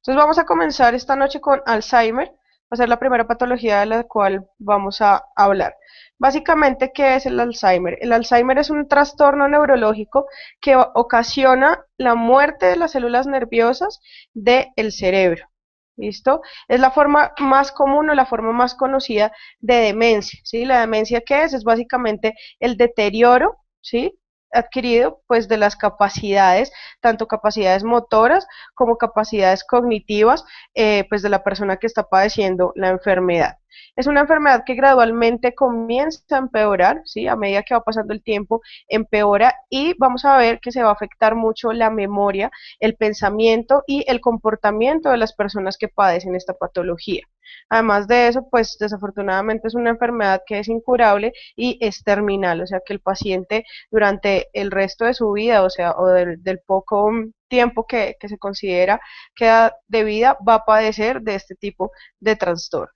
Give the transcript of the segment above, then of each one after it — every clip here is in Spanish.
Entonces vamos a comenzar esta noche con Alzheimer, va a ser la primera patología de la cual vamos a hablar. Básicamente, ¿qué es el Alzheimer? El Alzheimer es un trastorno neurológico que ocasiona la muerte de las células nerviosas del cerebro. ¿Listo? Es la forma más común o la forma más conocida de demencia, ¿sí? La demencia, ¿qué es? Es básicamente el deterioro, ¿sí? Adquirido pues de las capacidades, tanto capacidades motoras como capacidades cognitivas, pues de la persona que está padeciendo la enfermedad. Es una enfermedad que gradualmente comienza a empeorar, ¿sí? A medida que va pasando el tiempo, empeora y vamos a ver que se va a afectar mucho la memoria, el pensamiento y el comportamiento de las personas que padecen esta patología. Además de eso, pues desafortunadamente es una enfermedad que es incurable y es terminal, o sea que el paciente durante el resto de su vida, o sea, o del poco tiempo que se considera queda de vida, va a padecer de este tipo de trastorno.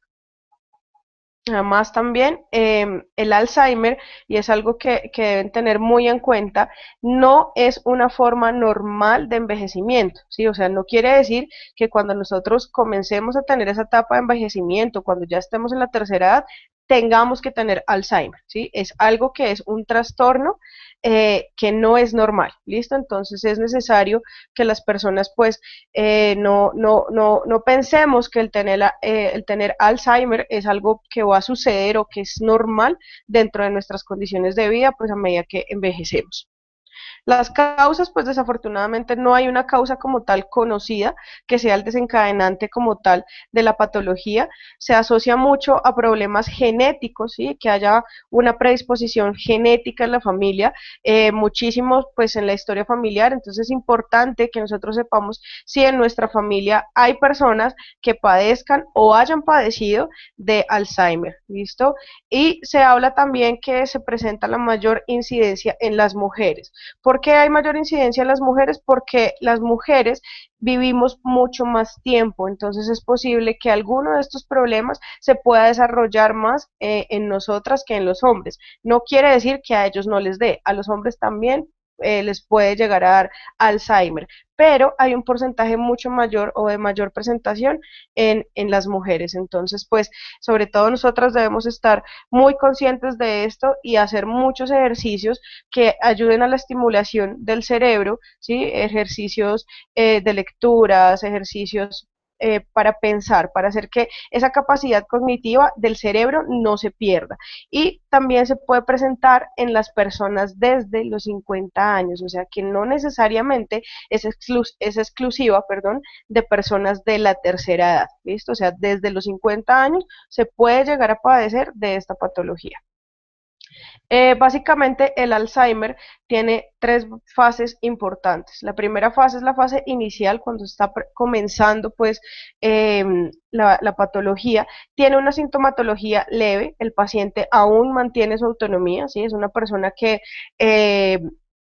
Además también el Alzheimer, y es algo que deben tener muy en cuenta, no es una forma normal de envejecimiento, ¿sí? O sea, no quiere decir que cuando nosotros comencemos a tener esa etapa de envejecimiento, cuando ya estemos en la tercera edad, tengamos que tener Alzheimer, ¿sí? Es algo que es un trastorno que no es normal, ¿listo? Entonces es necesario que las personas pues no pensemos que el tener Alzheimer es algo que va a suceder o que es normal dentro de nuestras condiciones de vida, pues a medida que envejecemos. Las causas, pues desafortunadamente no hay una causa como tal conocida que sea el desencadenante como tal de la patología. Se asocia mucho a problemas genéticos, ¿sí? Que haya una predisposición genética en la familia, muchísimos pues en la historia familiar, entonces es importante que nosotros sepamos si en nuestra familia hay personas que padezcan o hayan padecido de Alzheimer, ¿listo? Y se habla también que se presenta la mayor incidencia en las mujeres. ¿Por qué hay mayor incidencia en las mujeres? Porque las mujeres vivimos mucho más tiempo, entonces es posible que alguno de estos problemas se pueda desarrollar más en nosotras que en los hombres. No quiere decir que a ellos no les dé, a los hombres también les puede llegar a dar Alzheimer, pero hay un porcentaje mucho mayor o de mayor presentación las mujeres. Entonces, pues, sobre todo nosotras debemos estar muy conscientes de esto y hacer muchos ejercicios que ayuden a la estimulación del cerebro, ¿sí? Ejercicios de lecturas, ejercicios para pensar, para hacer que esa capacidad cognitiva del cerebro no se pierda. Y también se puede presentar en las personas desde los 50 años, o sea que no necesariamente es exclusiva, perdón, de personas de la tercera edad, ¿listo? O sea, desde los 50 años se puede llegar a padecer de esta patología. Básicamente el Alzheimer tiene tres fases importantes. La primera fase es la fase inicial, cuando está comenzando pues la patología. Tiene una sintomatología leve, el paciente aún mantiene su autonomía, ¿sí? Es una persona que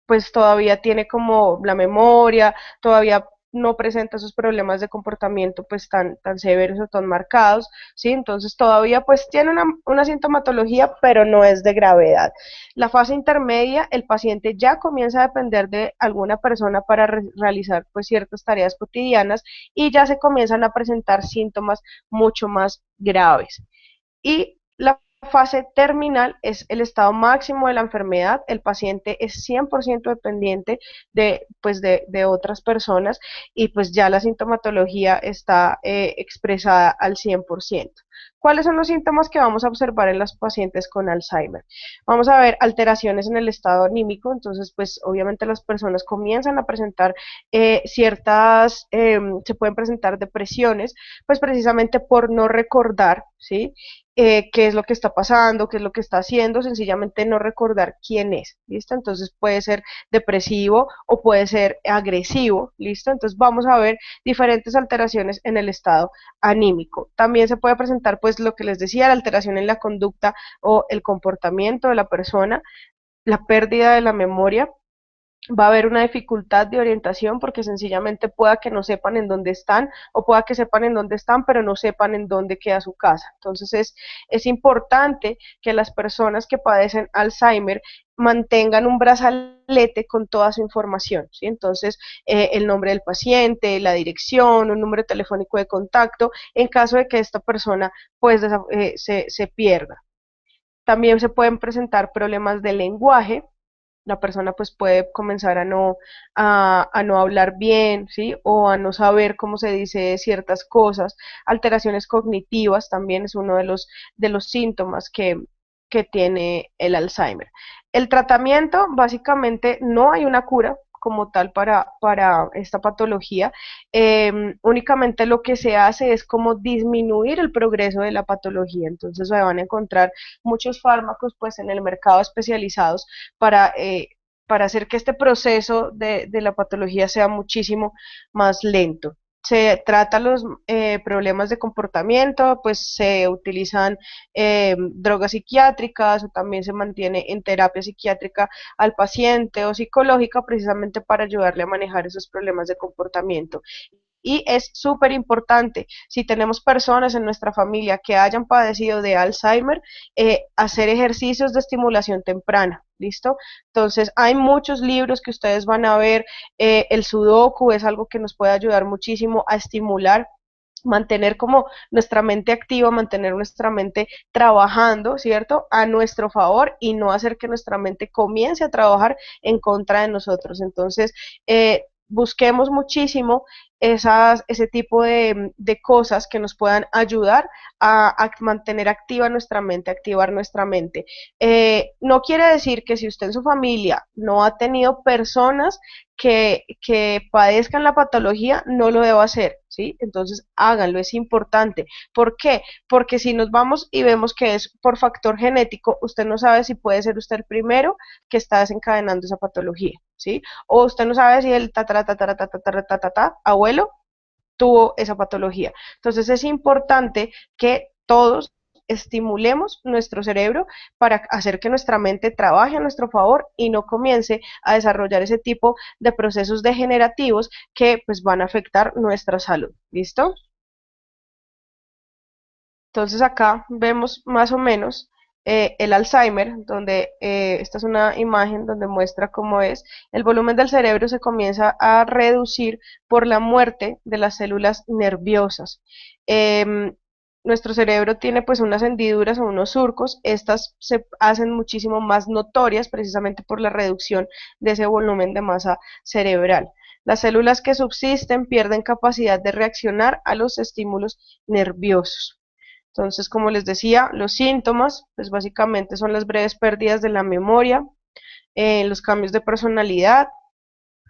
pues todavía tiene como la memoria, todavía no presenta esos problemas de comportamiento pues tan severos o tan marcados, ¿sí? Entonces todavía pues tiene una sintomatología, pero no es de gravedad. La fase intermedia, el paciente ya comienza a depender de alguna persona para realizar pues ciertas tareas cotidianas y ya se comienzan a presentar síntomas mucho más graves. Y la fase terminal es el estado máximo de la enfermedad, el paciente es 100% dependiente de otras personas y pues ya la sintomatología está expresada al 100%. ¿Cuáles son los síntomas que vamos a observar en los pacientes con Alzheimer? Vamos a ver alteraciones en el estado anímico, entonces pues obviamente las personas comienzan a presentar se pueden presentar depresiones, pues precisamente por no recordar, ¿sí? Qué es lo que está pasando, qué es lo que está haciendo, sencillamente no recordar quién es, ¿listo? Entonces puede ser depresivo o puede ser agresivo, ¿listo? Entonces vamos a ver diferentes alteraciones en el estado anímico. También se puede presentar, pues, lo que les decía, la alteración en la conducta o el comportamiento de la persona, la pérdida de la memoria, va a haber una dificultad de orientación porque sencillamente pueda que no sepan en dónde están o pueda que sepan en dónde están pero no sepan en dónde queda su casa. Entonces es importante que las personas que padecen Alzheimer mantengan un brazalete con toda su información, ¿sí? Entonces el nombre del paciente, la dirección, un número telefónico de contacto en caso de que esta persona pues se pierda. También se pueden presentar problemas de lenguaje, la persona pues puede comenzar a no hablar bien, ¿sí? O a no saber cómo se dice ciertas cosas. Alteraciones cognitivas también es uno de los síntomas que tiene el Alzheimer. El tratamiento, básicamente, no hay una cura como tal para esta patología, únicamente lo que se hace es como disminuir el progreso de la patología, entonces se van a encontrar muchos fármacos pues en el mercado especializados para, eh, para hacer que este proceso de la patología sea muchísimo más lento. Se trata los problemas de comportamiento, pues se utilizan drogas psiquiátricas o también se mantiene en terapia psiquiátrica al paciente o psicológica precisamente para ayudarle a manejar esos problemas de comportamiento. Y es súper importante, si tenemos personas en nuestra familia que hayan padecido de Alzheimer, hacer ejercicios de estimulación temprana, ¿listo? Entonces, hay muchos libros que ustedes van a ver, el sudoku es algo que nos puede ayudar muchísimo a estimular mantener como nuestra mente activa, mantener nuestra mente trabajando, ¿cierto? A nuestro favor y no hacer que nuestra mente comience a trabajar en contra de nosotros. Entonces, busquemos muchísimo ese tipo de cosas que nos puedan ayudar a mantener activa nuestra mente, activar nuestra mente. No quiere decir que si usted en su familia no ha tenido personas que padezcan la patología, no lo debo hacer, ¿sí? Entonces háganlo, es importante. ¿Por qué? Porque si nos vamos y vemos que es por factor genético, usted no sabe si puede ser usted el primero que está desencadenando esa patología, ¿sí? O usted no sabe si el abuelo tuvo esa patología. Entonces es importante que todos estimulemos nuestro cerebro para hacer que nuestra mente trabaje a nuestro favor y no comience a desarrollar ese tipo de procesos degenerativos que pues van a afectar nuestra salud. ¿Listo? Entonces acá vemos más o menos el Alzheimer, donde esta es una imagen donde muestra cómo es. El volumen del cerebro se comienza a reducir por la muerte de las células nerviosas. Eh, Nuestro cerebro tiene pues unas hendiduras o unos surcos, estas se hacen muchísimo más notorias precisamente por la reducción de ese volumen de masa cerebral. Las células que subsisten pierden capacidad de reaccionar a los estímulos nerviosos. Entonces, como les decía, los síntomas, pues básicamente son las breves pérdidas de la memoria, los cambios de personalidad,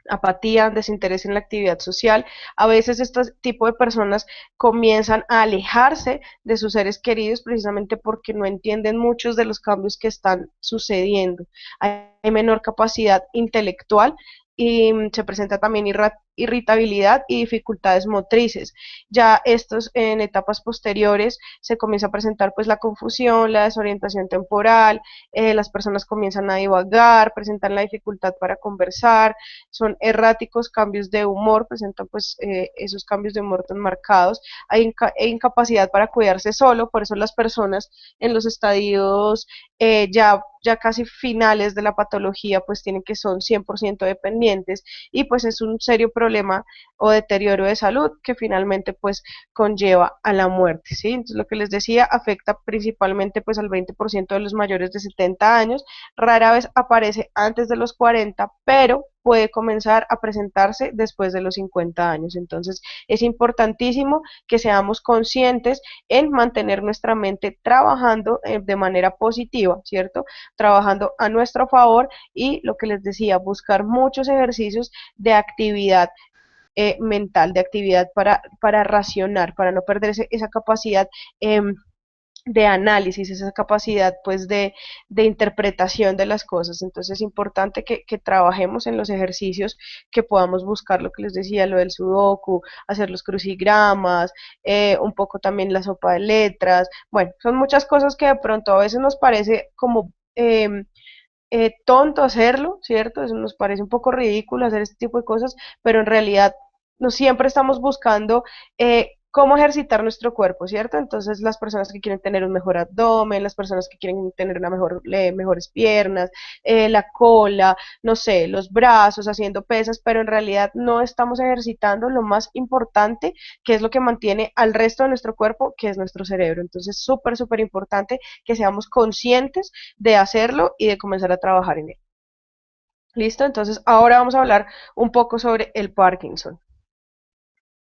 apatía, desinterés en la actividad social. A veces este tipo de personas comienzan a alejarse de sus seres queridos precisamente porque no entienden muchos de los cambios que están sucediendo. Hay menor capacidad intelectual y se presenta también irritabilidad y dificultades motrices. Ya estos en etapas posteriores se comienza a presentar pues la confusión, la desorientación temporal, las personas comienzan a divagar, presentan la dificultad para conversar, son erráticos, cambios de humor, presentan pues esos cambios de humor tan marcados, hay incapacidad para cuidarse solo, por eso las personas en los estadios ya casi finales de la patología pues tienen que son 100% dependientes y pues es un serio problema o deterioro de salud que finalmente pues conlleva a la muerte, ¿sí? Entonces lo que les decía afecta principalmente pues al 20% de los mayores de 70 años, rara vez aparece antes de los 40, pero puede comenzar a presentarse después de los 50 años. Entonces es importantísimo que seamos conscientes en mantener nuestra mente trabajando de manera positiva, ¿cierto? Trabajando a nuestro favor y lo que les decía, buscar muchos ejercicios de actividad mental, de actividad para racionar, para no perder esa capacidad de análisis, esa capacidad pues de interpretación de las cosas. Entonces es importante que trabajemos en los ejercicios, que podamos buscar lo que les decía, lo del sudoku, hacer los crucigramas, un poco también la sopa de letras. Bueno, son muchas cosas que de pronto a veces nos parece como tonto hacerlo, ¿cierto? Eso nos parece un poco ridículo hacer este tipo de cosas, pero en realidad no siempre estamos buscando cómo ejercitar nuestro cuerpo, ¿cierto? Entonces las personas que quieren tener un mejor abdomen, las personas que quieren tener mejores piernas, la cola, no sé, los brazos haciendo pesas, pero en realidad no estamos ejercitando lo más importante, que es lo que mantiene al resto de nuestro cuerpo, que es nuestro cerebro. Entonces, súper, súper importante que seamos conscientes de hacerlo y de comenzar a trabajar en él. ¿Listo? Entonces, ahora vamos a hablar un poco sobre el Parkinson.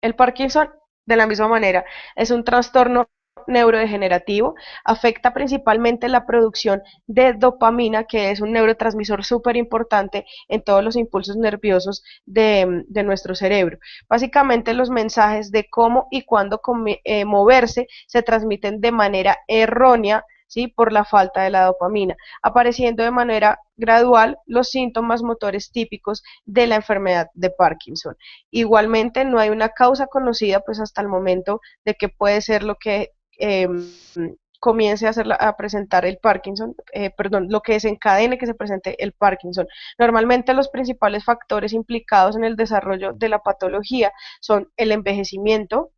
El Parkinson, de la misma manera, es un trastorno neurodegenerativo, afecta principalmente la producción de dopamina, que es un neurotransmisor súper importante en todos los impulsos nerviosos de nuestro cerebro. Básicamente los mensajes de cómo y cuándo moverse se transmiten de manera errónea, ¿sí? Por la falta de la dopamina, apareciendo de manera gradual los síntomas motores típicos de la enfermedad de Parkinson. Igualmente, no hay una causa conocida pues hasta el momento de que puede ser lo que comience a presentar el Parkinson, perdón, lo que desencadene que se presente el Parkinson. Normalmente los principales factores implicados en el desarrollo de la patología son el envejecimiento,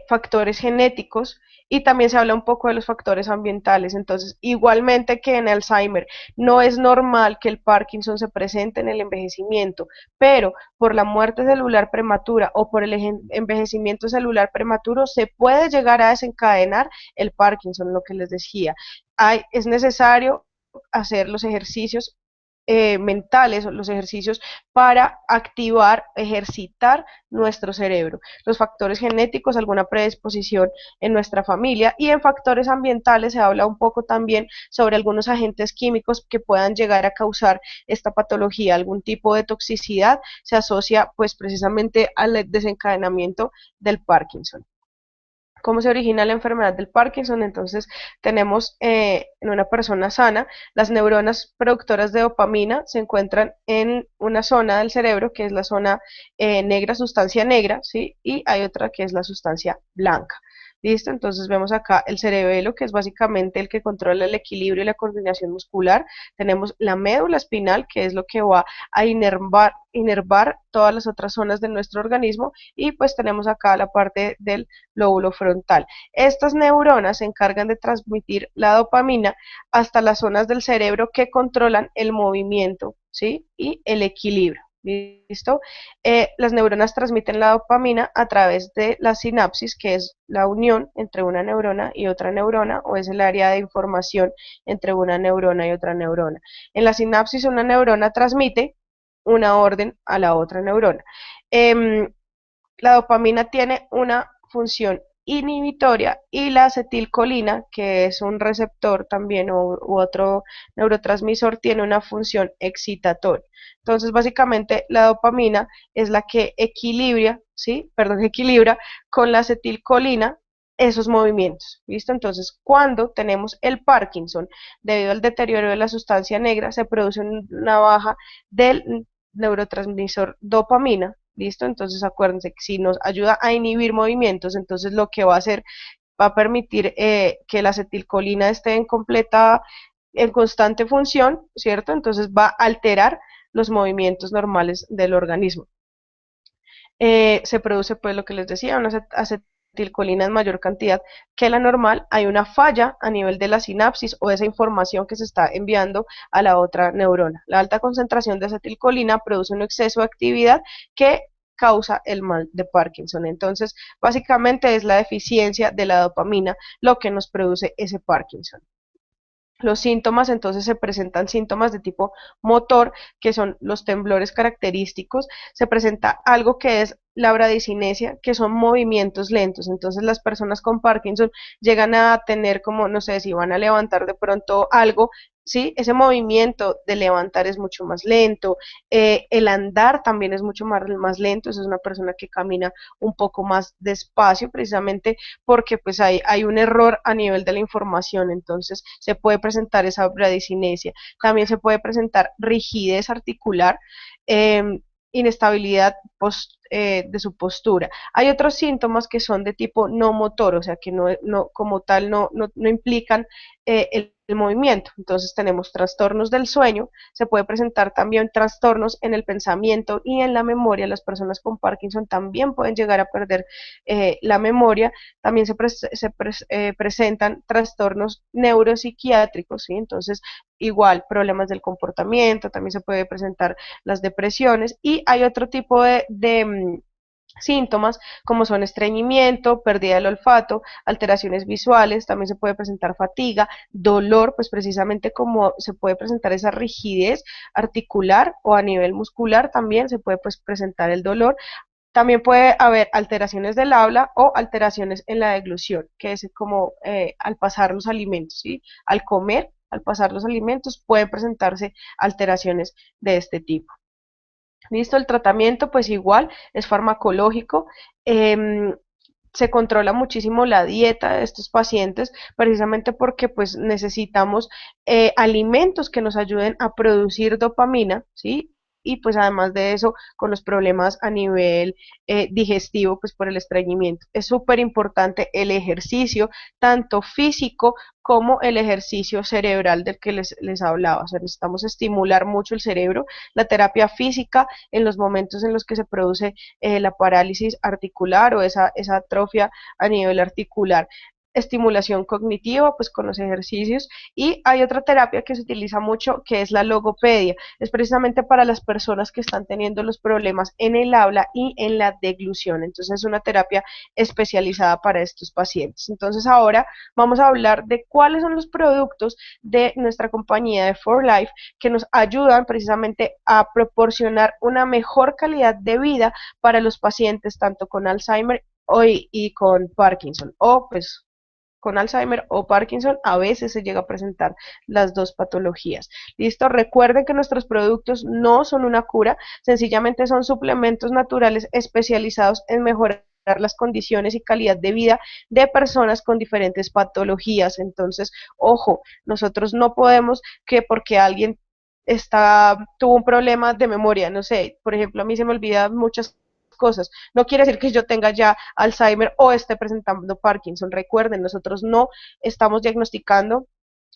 factores genéticos, y también se habla un poco de los factores ambientales. Entonces, igualmente que en Alzheimer, no es normal que el Parkinson se presente en el envejecimiento, pero por la muerte celular prematura o por el envejecimiento celular prematuro se puede llegar a desencadenar el Parkinson, lo que les decía. Es necesario hacer los ejercicios mentales, los ejercicios para activar, ejercitar nuestro cerebro. Los factores genéticos, alguna predisposición en nuestra familia, y en factores ambientales se habla un poco también sobre algunos agentes químicos que puedan llegar a causar esta patología. Algún tipo de toxicidad se asocia pues precisamente al desencadenamiento del Parkinson. ¿Cómo se origina la enfermedad del Parkinson? Entonces tenemos en una persona sana, las neuronas productoras de dopamina se encuentran en una zona del cerebro que es la zona negra, sustancia negra, ¿sí? Y hay otra que es la sustancia blanca. ¿Listo? Entonces vemos acá el cerebelo, que es básicamente el que controla el equilibrio y la coordinación muscular. Tenemos la médula espinal, que es lo que va a inervar todas las otras zonas de nuestro organismo, y pues tenemos acá la parte del lóbulo frontal. Estas neuronas se encargan de transmitir la dopamina hasta las zonas del cerebro que controlan el movimiento, ¿sí? Y el equilibrio. ¿Listo? Las neuronas transmiten la dopamina a través de la sinapsis, que es la unión entre una neurona y otra neurona, o es el área de información entre una neurona y otra neurona. En la sinapsis, una neurona transmite una orden a la otra neurona. La dopamina tiene una función inhibitoria, y la acetilcolina, que es un receptor también u otro neurotransmisor, tiene una función excitatoria. Entonces, básicamente, la dopamina es la que equilibra, ¿sí? Perdón, equilibra con la acetilcolina esos movimientos, ¿listo? Entonces, cuando tenemos el Parkinson, debido al deterioro de la sustancia negra, se produce una baja del neurotransmisor dopamina. ¿Listo? Entonces acuérdense que si nos ayuda a inhibir movimientos, entonces lo que va a hacer, va a permitir que la acetilcolina esté en constante función, ¿cierto? Entonces va a alterar los movimientos normales del organismo. Se produce pues lo que les decía, una acetilcolina en mayor cantidad que la normal. Hay una falla a nivel de la sinapsis o esa información que se está enviando a la otra neurona. La alta concentración de acetilcolina produce un exceso de actividad que causa el mal de Parkinson. Entonces, básicamente es la deficiencia de la dopamina lo que nos produce ese Parkinson. Los síntomas, entonces, se presentan síntomas de tipo motor, que son los temblores característicos. Se presenta algo que es la bradicinesia, que son movimientos lentos. Entonces las personas con Parkinson llegan a tener como, no sé, si van a levantar de pronto algo, ¿sí? Ese movimiento de levantar es mucho más lento. El andar también es mucho más lento. Esa es una persona que camina un poco más despacio, precisamente porque pues hay un error a nivel de la información. Entonces se puede presentar esa bradicinesia. También se puede presentar rigidez articular, inestabilidad de su postura. Hay otros síntomas que son de tipo no motor, o sea que como tal no implican el movimiento. Entonces tenemos trastornos del sueño, se puede presentar también trastornos en el pensamiento y en la memoria. Las personas con Parkinson también pueden llegar a perder la memoria. También presentan trastornos neuropsiquiátricos, ¿sí? Entonces igual problemas del comportamiento, también se puede presentar las depresiones, y hay otro tipo de síntomas como son estreñimiento, pérdida del olfato, alteraciones visuales, también se puede presentar fatiga, dolor, pues precisamente como se puede presentar esa rigidez articular o a nivel muscular también se puede pues presentar el dolor. También puede haber alteraciones del habla o alteraciones en la deglución, que es como al pasar los alimentos, ¿sí? Al comer, al pasar los alimentos pueden presentarse alteraciones de este tipo. Listo, el tratamiento pues igual es farmacológico. Se controla muchísimo la dieta de estos pacientes precisamente porque pues necesitamos alimentos que nos ayuden a producir dopamina, ¿sí? Y pues además de eso, con los problemas a nivel digestivo, pues por el estreñimiento. Es súper importante el ejercicio, tanto físico como el ejercicio cerebral del que les hablaba. O sea, necesitamos estimular mucho el cerebro. La terapia física, en los momentos en los que se produce la parálisis articular o esa atrofia a nivel articular, estimulación cognitiva, pues con los ejercicios. Y hay otra terapia que se utiliza mucho, que es la logopedia. Es precisamente para las personas que están teniendo los problemas en el habla y en la deglución. Entonces es una terapia especializada para estos pacientes. Entonces ahora vamos a hablar de cuáles son los productos de nuestra compañía de For Life que nos ayudan precisamente a proporcionar una mejor calidad de vida para los pacientes tanto con Alzheimer y con Parkinson, o pues con Alzheimer o Parkinson a veces se llega a presentar las dos patologías. Listo, recuerden que nuestros productos no son una cura, sencillamente son suplementos naturales especializados en mejorar las condiciones y calidad de vida de personas con diferentes patologías. Entonces, ojo, nosotros no podemos que porque alguien tuvo un problema de memoria, no sé, por ejemplo, a mí se me olvidan muchas cosas. No quiere decir que yo tenga ya Alzheimer o esté presentando Parkinson. Recuerden, nosotros no estamos diagnosticando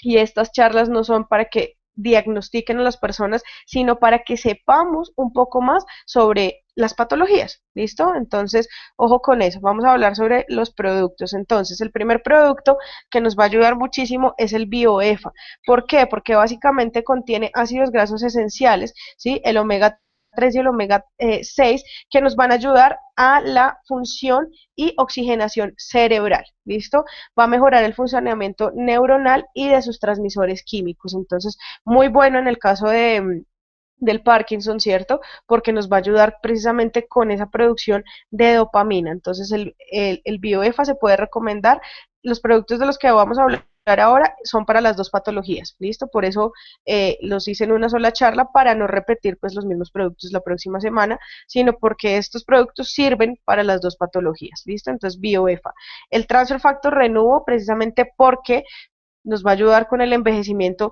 y estas charlas no son para que diagnostiquen a las personas, sino para que sepamos un poco más sobre las patologías, ¿listo? Entonces, ojo con eso, vamos a hablar sobre los productos. Entonces, el primer producto que nos va a ayudar muchísimo es el BioEFA. ¿Por qué? Porque básicamente contiene ácidos grasos esenciales, ¿sí? El omega 3 y el omega 6 que nos van a ayudar a la función y oxigenación cerebral, ¿listo? Va a mejorar el funcionamiento neuronal y de sus transmisores químicos. Entonces, muy bueno en el caso del Parkinson, ¿cierto? Porque nos va a ayudar precisamente con esa producción de dopamina. Entonces, el BioEFA se puede recomendar. Los productos de los que vamos a hablar ahora son para las dos patologías, ¿listo? Por eso los hice en una sola charla para no repetir pues los mismos productos la próxima semana, sino porque estos productos sirven para las dos patologías, ¿listo? Entonces, BioEFA. El Transfer Factor Renuvo precisamente porque nos va a ayudar con el envejecimiento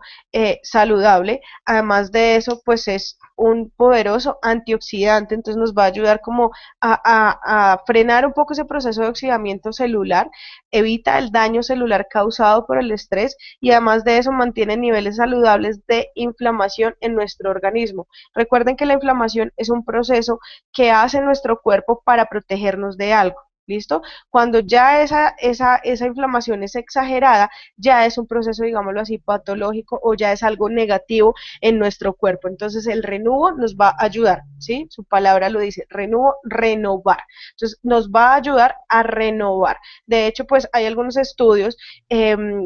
saludable. Además de eso, pues es un poderoso antioxidante, entonces nos va a ayudar como a frenar un poco ese proceso de oxidamiento celular, evita el daño celular causado por el estrés y además de eso mantiene niveles saludables de inflamación en nuestro organismo. Recuerden que la inflamación es un proceso que hace nuestro cuerpo para protegernos de algo. ¿Listo? Cuando ya esa inflamación es exagerada, ya es un proceso, digámoslo así, patológico o ya es algo negativo en nuestro cuerpo. Entonces el renuvo nos va a ayudar, ¿sí? Su palabra lo dice, renuvo, renovar. Entonces nos va a ayudar a renovar. De hecho, pues hay algunos estudios,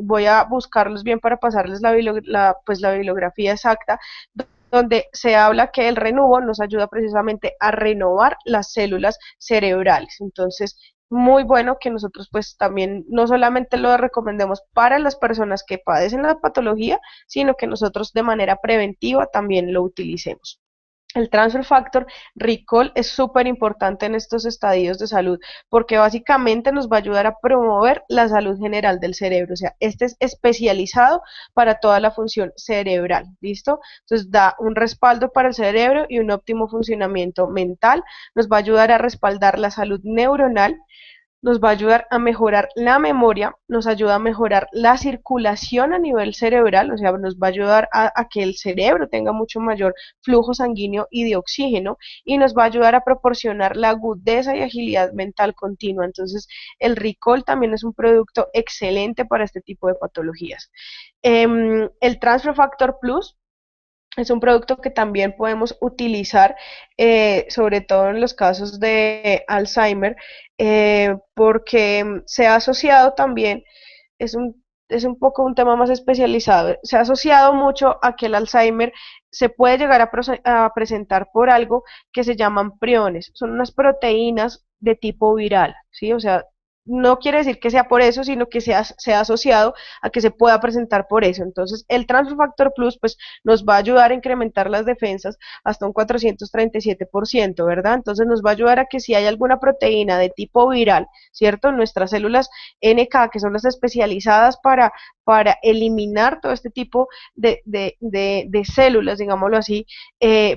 voy a buscarlos bien para pasarles la bibliografía exacta, donde se habla que el renuvo nos ayuda precisamente a renovar las células cerebrales. Entonces, muy bueno que nosotros pues también no solamente lo recomendemos para las personas que padecen la patología, sino que nosotros de manera preventiva también lo utilicemos. El transfer factor recall es súper importante en estos estadios de salud porque básicamente nos va a ayudar a promover la salud general del cerebro, o sea, este es especializado para toda la función cerebral, ¿listo? Entonces da un respaldo para el cerebro y un óptimo funcionamiento mental, nos va a ayudar a respaldar la salud neuronal, nos va a ayudar a mejorar la memoria, nos ayuda a mejorar la circulación a nivel cerebral, o sea, nos va a ayudar a que el cerebro tenga mucho mayor flujo sanguíneo y de oxígeno, y nos va a ayudar a proporcionar la agudeza y agilidad mental continua. Entonces, el Ricol también es un producto excelente para este tipo de patologías. El Transfer Factor Plus es un producto que también podemos utilizar, sobre todo en los casos de Alzheimer, porque se ha asociado también, es es un poco un tema más especializado, se ha asociado mucho a que el Alzheimer se puede llegar a presentar por algo que se llaman priones, son unas proteínas de tipo viral, ¿sí? O sea, no quiere decir que sea por eso, sino que sea asociado a que se pueda presentar por eso. Entonces, el Transfer Factor Plus, pues, nos va a ayudar a incrementar las defensas hasta un 437%, ¿verdad? Entonces, nos va a ayudar a que si hay alguna proteína de tipo viral, ¿cierto? Nuestras células NK, que son las especializadas para eliminar todo este tipo de células, digámoslo así,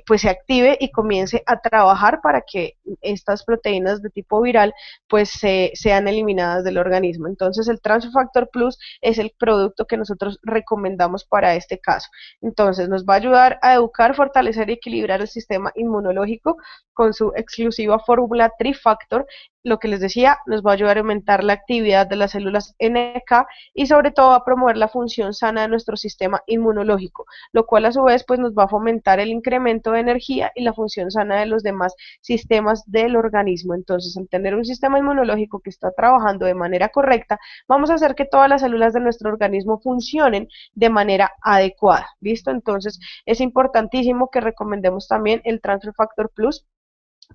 pues se active y comience a trabajar para que estas proteínas de tipo viral pues sean eliminadas del organismo. Entonces el Transfer Factor Plus es el producto que nosotros recomendamos para este caso. Entonces nos va a ayudar a educar, fortalecer y equilibrar el sistema inmunológico con su exclusiva fórmula Trifactor. Lo que les decía, nos va a ayudar a aumentar la actividad de las células NK y sobre todo a promover la función sana de nuestro sistema inmunológico, lo cual a su vez pues nos va a fomentar el incremento de energía y la función sana de los demás sistemas del organismo. Entonces, al tener un sistema inmunológico que está trabajando de manera correcta, vamos a hacer que todas las células de nuestro organismo funcionen de manera adecuada. ¿Listo? Entonces, es importantísimo que recomendemos también el Transfer Factor Plus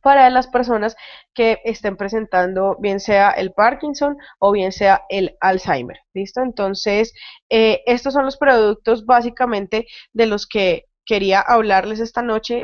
para las personas que estén presentando bien sea el Parkinson o bien sea el Alzheimer. ¿Listo? Entonces, estos son los productos básicamente de los que quería hablarles esta noche.